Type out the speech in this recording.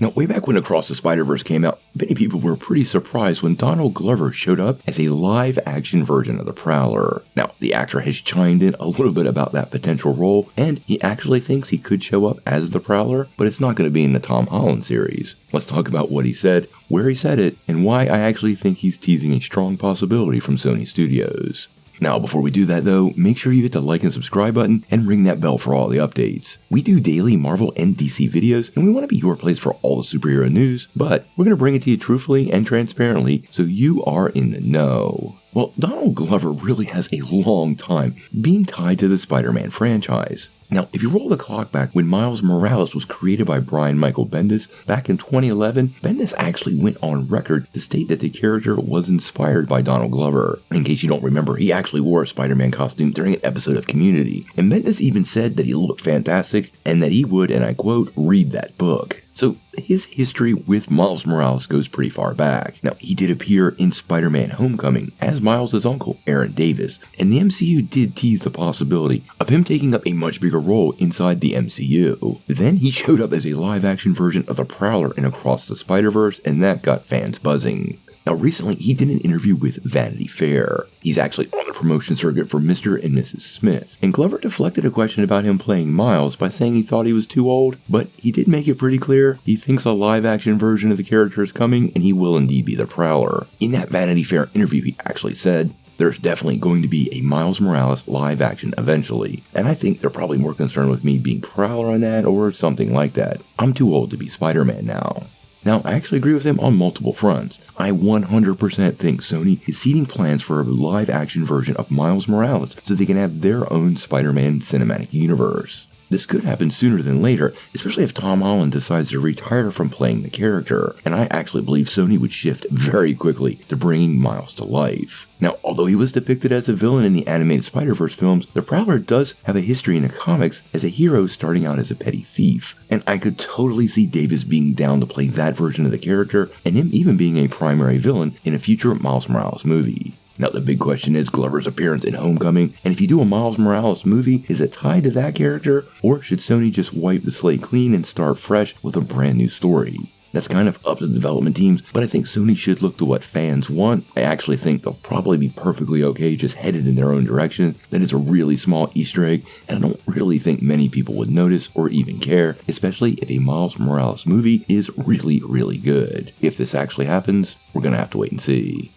Now, way back when Across the Spider-Verse came out, many people were pretty surprised when Donald Glover showed up as a live-action version of the Prowler. Now, the actor has chimed in a little bit about that potential role, and he actually thinks he could show up as the Prowler, but it's not going to be in the Tom Holland series. Let's talk about what he said, where he said it, and why I actually think he's teasing a strong possibility from Sony Studios. Now, before we do that though, make sure you hit the like and subscribe button and ring that bell for all the updates. We do daily Marvel and DC videos, and we want to be your place for all the superhero news, but we're going to bring it to you truthfully and transparently so you are in the know. Well, Donald Glover really has a long time being tied to the Spider-Man franchise. Now, if you roll the clock back when Miles Morales was created by Brian Michael Bendis back in 2011, Bendis actually went on record to state that the character was inspired by Donald Glover. In case you don't remember, he actually wore a Spider-Man costume during an episode of Community, and Bendis even said that he looked fantastic and that he would, and I quote, read that book. So his history with Miles Morales goes pretty far back. Now, he did appear in Spider-Man Homecoming as Miles' uncle, Aaron Davis, and the MCU did tease the possibility of him taking up a much bigger role inside the MCU. Then he showed up as a live-action version of the Prowler in Across the Spider-Verse, and that got fans buzzing. Now, recently, he did an interview with Vanity Fair. He's actually on the promotion circuit for Mr. and Mrs. Smith. And Glover deflected a question about him playing Miles by saying he thought he was too old, but he did make it pretty clear he thinks a live-action version of the character is coming, and he will indeed be the Prowler. In that Vanity Fair interview, he actually said, "There's definitely going to be a Miles Morales live action eventually, and I think they're probably more concerned with me being Prowler on that or something like that. I'm too old to be Spider-Man now." Now, I actually agree with him on multiple fronts. I 100% think Sony is seeding plans for a live-action version of Miles Morales so they can have their own Spider-Man cinematic universe. This could happen sooner than later, especially if Tom Holland decides to retire from playing the character, and I actually believe Sony would shift very quickly to bringing Miles to life. Now, although he was depicted as a villain in the animated Spider-Verse films, the Prowler does have a history in the comics as a hero starting out as a petty thief, and I could totally see Davis being down to play that version of the character, and him even being a primary villain in a future Miles Morales movie. Now, the big question is Glover's appearance in Homecoming, and if you do a Miles Morales movie, is it tied to that character, or should Sony just wipe the slate clean and start fresh with a brand new story? That's kind of up to the development teams, but I think Sony should look to what fans want. I actually think they'll probably be perfectly okay just headed in their own direction. That is a really small Easter egg, and I don't really think many people would notice or even care, especially if a Miles Morales movie is really, really good. If this actually happens, we're gonna have to wait and see.